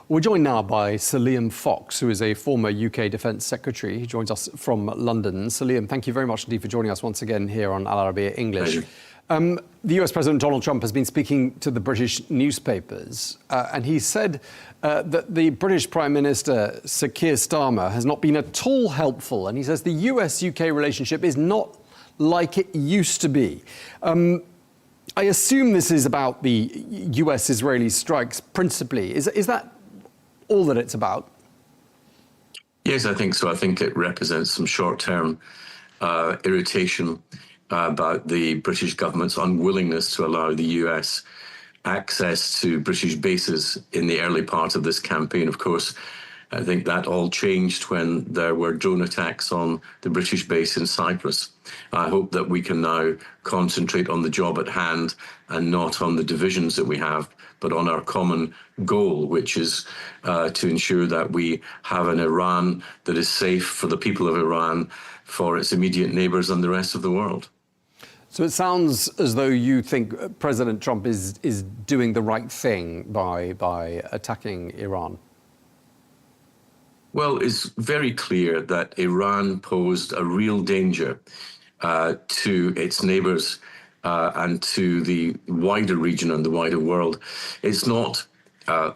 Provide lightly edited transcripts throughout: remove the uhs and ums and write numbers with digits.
We're joined now by Sir Liam Fox, who is a former UK Defence Secretary. He joins us from London. Sir Liam, thank you very much indeed for joining us once again here on Arabiya English. The US President Donald Trump has been speaking to the British newspapers, and he said that the British Prime Minister, Sir Keir Starmer, has not been at all helpful. And he says the US-UK relationship is not like it used to be. I assume this is about the US-Israeli strikes principally. Is that all that it's about? Yes, I think so. I think it represents some short-term irritation about the British government's unwillingness to allow the US access to British bases in the early part of this campaign. Of course, I think that all changed when there were drone attacks on the British base in Cyprus. I hope that we can now concentrate on the job at hand and not on the divisions that we have, but on our common goal, which is to ensure that we have an Iran that is safe for the people of Iran, for its immediate neighbours and the rest of the world. So it sounds as though you think President Trump is doing the right thing by attacking Iran. Well, it's very clear that Iran posed a real danger to its neighbours and to the wider region and the wider world. It's not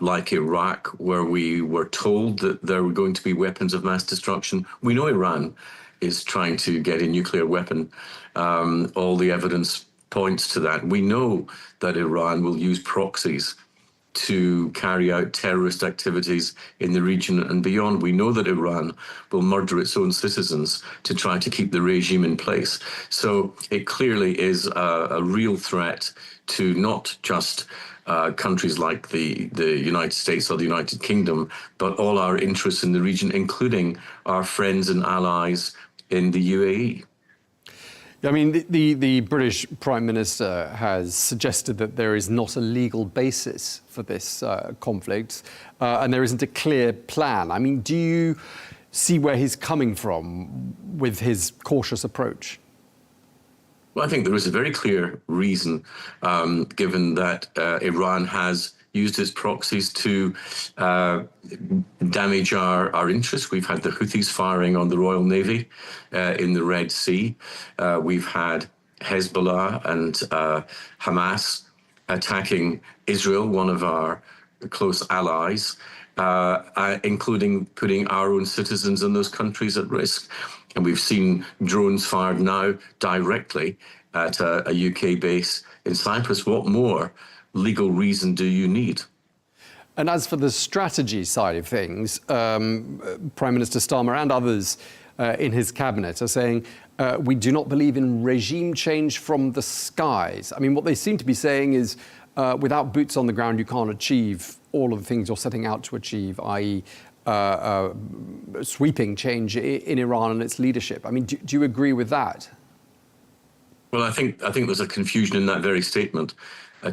like Iraq, where we were told that there were going to be weapons of mass destruction. We know Iran is trying to get a nuclear weapon. All the evidence points to that. We know that Iran will use proxies to carry out terrorist activities in the region and beyond. We know that Iran will murder its own citizens to try to keep the regime in place. So it clearly is a real threat to not just countries like the United States or the United Kingdom, but all our interests in the region, including our friends and allies in the UAE. I mean, the British Prime Minister has suggested that there is not a legal basis for this conflict and there isn't a clear plan. I mean, do you see where he's coming from with his cautious approach? Well, I think there is a very clear reason, given that Iran has used its proxies to damage our interests. We've had the Houthis firing on the Royal Navy in the Red Sea. We've had Hezbollah and Hamas attacking Israel, one of our close allies, including putting our own citizens in those countries at risk. And we've seen drones fired now directly at a UK base in Cyprus. What more legal reason do you need? And as for the strategy side of things, Prime Minister Starmer and others in his cabinet are saying, we do not believe in regime change from the skies. I mean, what they seem to be saying is, without boots on the ground, you can't achieve all of the things you're setting out to achieve, i.e. Sweeping change in Iran and its leadership. I mean, do you agree with that? Well, I think there's a confusion in that very statement.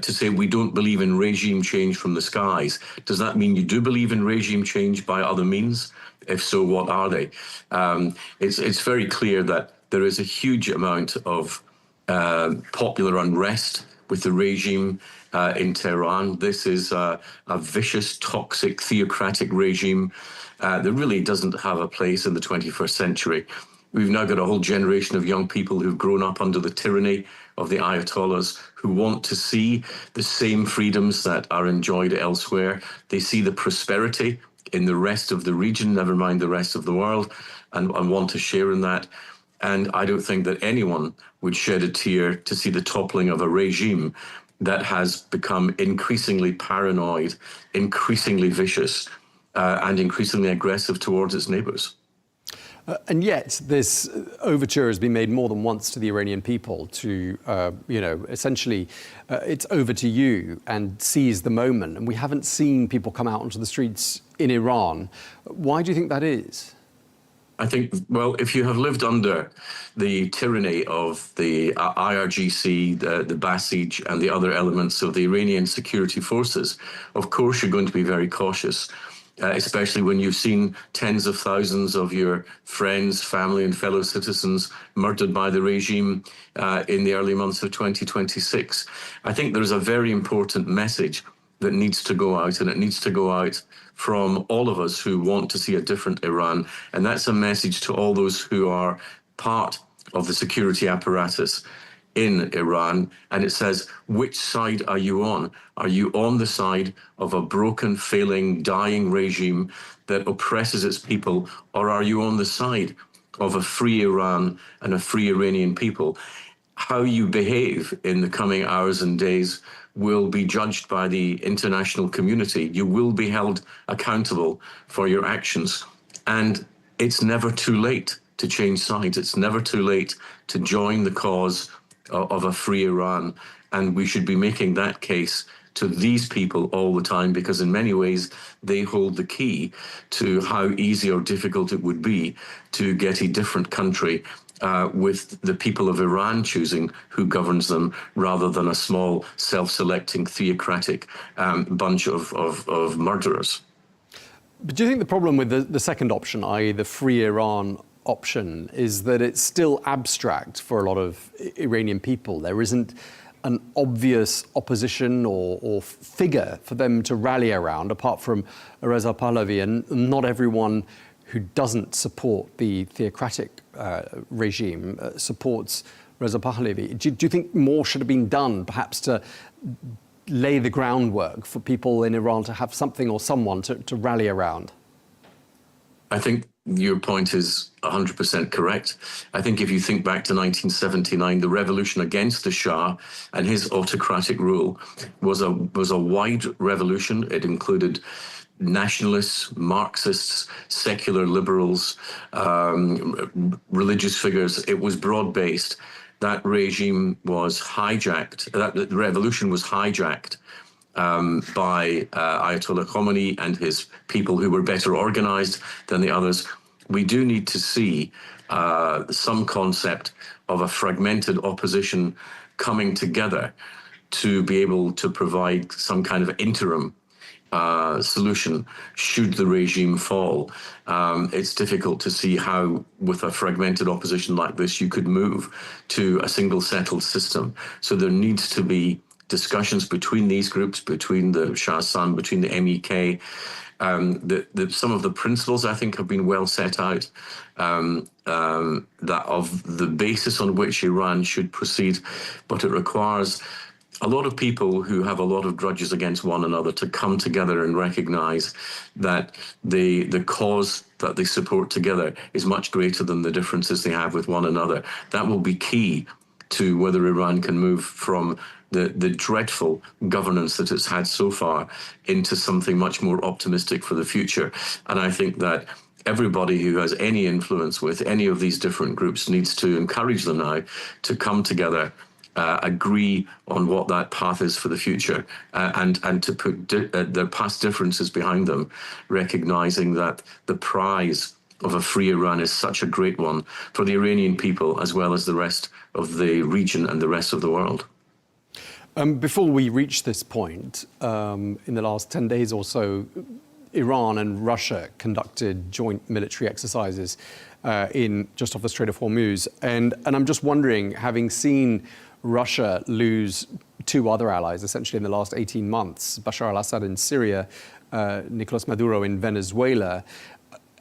To say we don't believe in regime change from the skies, does that mean you do believe in regime change by other means? If so, what are they? It's very clear that there is a huge amount of popular unrest with the regime in Tehran. This is a vicious, toxic, theocratic regime that really doesn't have a place in the 21st century. We've now got a whole generation of young people who've grown up under the tyranny of the Ayatollahs, who want to see the same freedoms that are enjoyed elsewhere. They see the prosperity in the rest of the region, never mind the rest of the world, and want to share in that. And I don't think that anyone would shed a tear to see the toppling of a regime that has become increasingly paranoid, increasingly vicious, and increasingly aggressive towards its neighbours. And yet, this overture has been made more than once to the Iranian people to, essentially, it's over to you and seize the moment. And we haven't seen people come out onto the streets in Iran. Why do you think that is? I think, well, if you have lived under the tyranny of the IRGC, the Basij, and the other elements of the Iranian security forces, of course you're going to be very cautious. Especially when you've seen tens of thousands of your friends, family and fellow citizens murdered by the regime in the early months of 2026. I think there's a very important message that needs to go out, and it needs to go out from all of us who want to see a different Iran. And that's a message to all those who are part of the security apparatus in Iran. And it says, which side are you on? Are you on the side of a broken, failing, dying regime that oppresses its people, or are you on the side of a free Iran and a free Iranian people? How you behave in the coming hours and days will be judged by the international community. You will be held accountable for your actions. And it's never too late to change sides. It's never too late to join the cause of a free Iran. And we should be making that case to these people all the time, because in many ways they hold the key to how easy or difficult it would be to get a different country with the people of Iran choosing who governs them, rather than a small, self-selecting, theocratic bunch of murderers. But do you think the problem with the second option, i.e. the free Iran option, is that it's still abstract for a lot of Iranian people? There isn't an obvious opposition or figure for them to rally around, apart from Reza Pahlavi, and not everyone who doesn't support the theocratic regime supports Reza Pahlavi. Do you think more should have been done, perhaps to lay the groundwork for people in Iran to have something or someone to rally around? I think your point is 100% correct. I think if you think back to 1979, the revolution against the Shah and his autocratic rule was a wide revolution. It included nationalists, Marxists, secular liberals, religious figures. It was broad-based. That regime was hijacked, that revolution was hijacked by Ayatollah Khomeini and his people, who were better organized than the others. We do need to see some concept of a fragmented opposition coming together to be able to provide some kind of interim solution should the regime fall. It's difficult to see how, with a fragmented opposition like this, you could move to a single settled system. So there needs to be discussions between these groups, between the Shah's son, between the MEK. Some of the principles, I think, have been well set out, that of the basis on which Iran should proceed, but it requires a lot of people who have a lot of grudges against one another to come together and recognize that the cause that they support together is much greater than the differences they have with one another. That will be key to whether Iran can move from the dreadful governance that it's had so far into something much more optimistic for the future. And I think that everybody who has any influence with any of these different groups needs to encourage them now to come together, agree on what that path is for the future, and to put their past differences behind them, recognizing that the prize of a free Iran is such a great one for the Iranian people, as well as the rest of the region and the rest of the world. Before we reach this point, in the last 10 days or so, Iran and Russia conducted joint military exercises in just off the Strait of Hormuz. And I'm just wondering, having seen Russia lose two other allies, essentially in the last 18 months, Bashar al-Assad in Syria, Nicolas Maduro in Venezuela,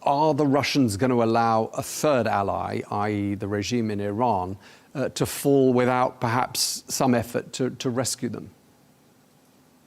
are the Russians going to allow a third ally, i.e. the regime in Iran, to fall without perhaps some effort to rescue them?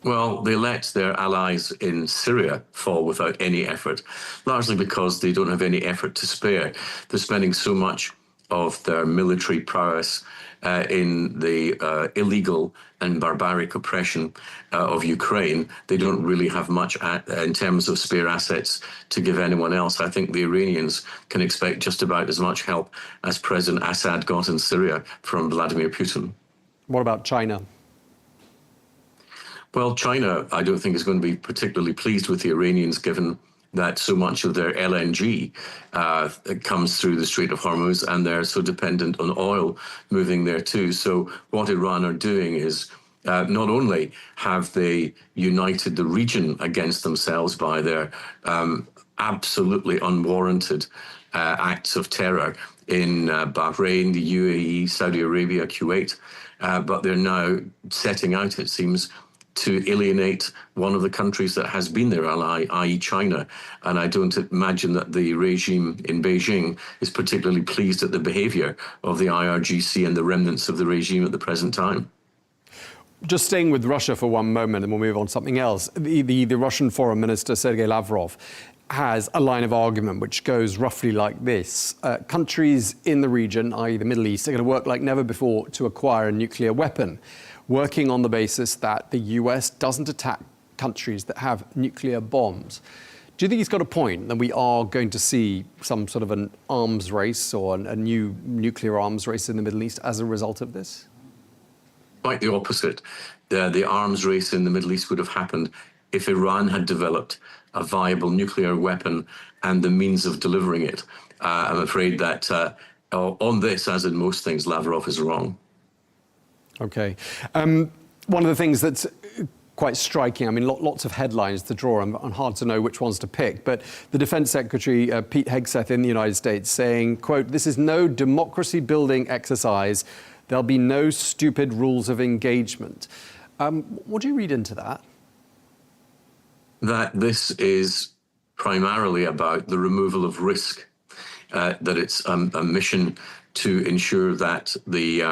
Well, they let their allies in Syria fall without any effort, largely because they don't have any effort to spare. They're spending so much of their military prowess in the illegal and barbaric oppression of Ukraine. They don't really have much in terms of spare assets to give anyone else. I think the Iranians can expect just about as much help as President Assad got in Syria from Vladimir Putin. What about China? Well, China, I don't think, is going to be particularly pleased with the Iranians, given that so much of their LNG comes through the Strait of Hormuz, and they're so dependent on oil moving there too. So what Iran are doing is not only have they united the region against themselves by their absolutely unwarranted acts of terror in Bahrain, the UAE, Saudi Arabia, Kuwait, but they're now setting out, it seems, to alienate one of the countries that has been their ally, i.e. China. And I don't imagine that the regime in Beijing is particularly pleased at the behavior of the IRGC and the remnants of the regime at the present time. Just staying with Russia for one moment, and we'll move on to something else. The Russian Foreign Minister, Sergei Lavrov, has a line of argument which goes roughly like this. Countries in the region, i.e. the Middle East, are going to work like never before to acquire a nuclear weapon, working on the basis that the US doesn't attack countries that have nuclear bombs. Do you think he's got a point that we are going to see some sort of an arms race or a new nuclear arms race in the Middle East as a result of this? Quite the opposite. The arms race in the Middle East would have happened if Iran had developed a viable nuclear weapon and the means of delivering it. I'm afraid that on this, as in most things, Lavrov is wrong. Okay. One of the things that's quite striking, I mean, lots of headlines to draw and hard to know which ones to pick, but the Defense Secretary, Pete Hegseth in the United States, saying, quote, "This is no democracy-building exercise. There'll be no stupid rules of engagement." What do you read into that? That this is primarily about the removal of risk, that it's a mission to ensure that the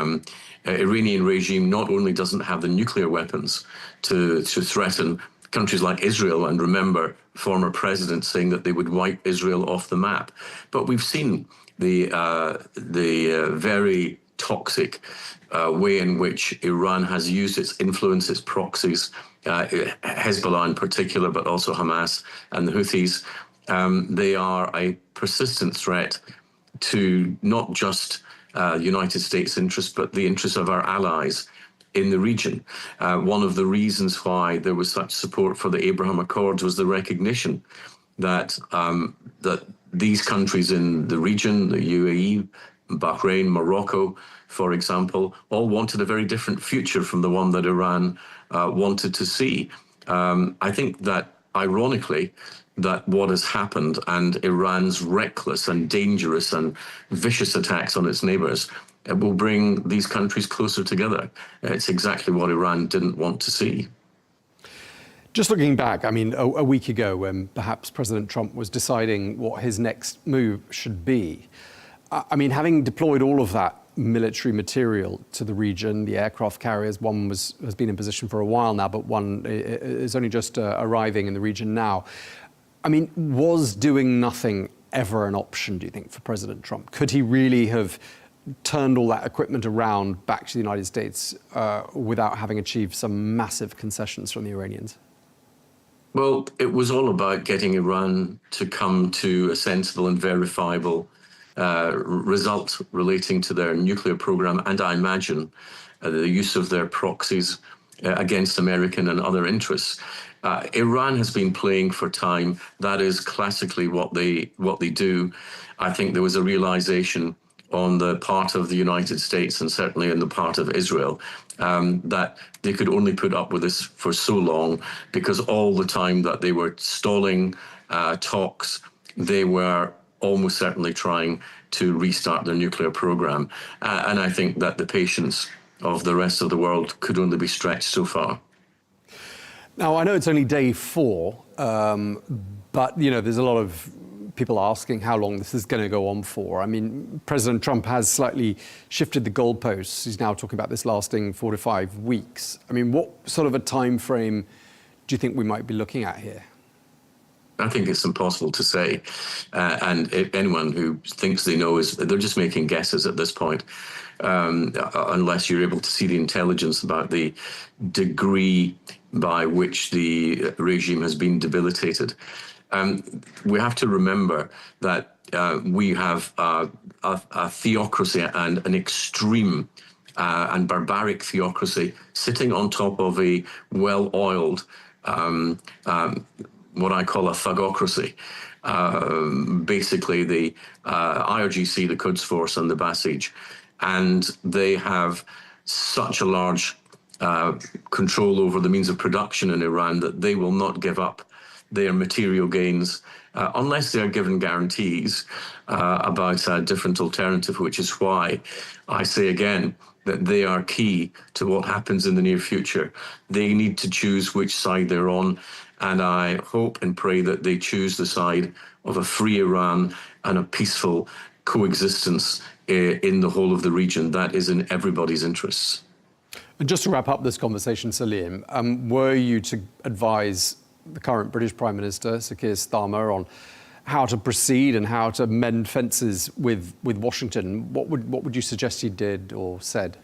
Iranian regime not only doesn't have the nuclear weapons to threaten countries like Israel, and remember former presidents saying that they would wipe Israel off the map, but we've seen the very toxic way in which Iran has used its influence, its proxies, Hezbollah in particular, but also Hamas and the Houthis. They are a persistent threat to not just United States interests, but the interests of our allies in the region. One of the reasons why there was such support for the Abraham Accords was the recognition that that these countries in the region, the UAE, Bahrain, Morocco, for example, all wanted a very different future from the one that Iran wanted to see. I think that, ironically, that what has happened and Iran's reckless and dangerous and vicious attacks on its neighbors will bring these countries closer together. It's exactly what Iran didn't want to see. Just looking back, I mean, a week ago when perhaps President Trump was deciding what his next move should be, I mean, having deployed all of that military material to the region, the aircraft carriers, one has been in position for a while now, but one is only just arriving in the region now. I mean, was doing nothing ever an option, do you think, for President Trump? Could he really have turned all that equipment around back to the United States without having achieved some massive concessions from the Iranians? Well, it was all about getting Iran to come to a sensible and verifiable result relating to their nuclear program, and I imagine the use of their proxies against American and other interests. Iran has been playing for time. That is classically what they do. I think there was a realization on the part of the United States and certainly in the part of Israel that they could only put up with this for so long, because all the time that they were stalling talks, they were almost certainly trying to restart their nuclear program. And I think that the patience of the rest of the world could only be stretched so far. Now, I know it's only day 4, but, you know, there's a lot of people asking how long this is going to go on for. I mean, President Trump has slightly shifted the goalposts. He's now talking about this lasting 4 to 5 weeks. I mean, what sort of a time frame do you think we might be looking at here? I think it's impossible to say. And anyone who thinks they know they're just making guesses at this point, unless you're able to see the intelligence about the degree by which the regime has been debilitated. We have to remember that we have a theocracy and an extreme and barbaric theocracy sitting on top of a well-oiled what I call a thugocracy. Basically the IRGC, the Quds Force and the Basij. And they have such a large control over the means of production in Iran that they will not give up their material gains unless they are given guarantees about a different alternative, which is why I say again that they are key to what happens in the near future. They need to choose which side they're on, and I hope and pray that they choose the side of a free Iran and a peaceful coexistence in the whole of the region. That is in everybody's interests. And just to wrap up this conversation, Salim, were you to advise the current British Prime Minister, Sir Keir Starmer, on how to proceed and how to mend fences with Washington, what would you suggest he did or said?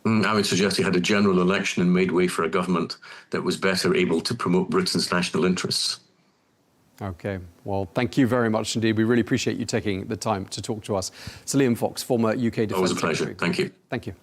I would suggest he had a general election and made way for a government that was better able to promote Britain's national interests. OK. Well, thank you very much indeed. We really appreciate you taking the time to talk to us. Salim Fox, former UK Defence Secretary. Always a pleasure. Thank you. Thank you.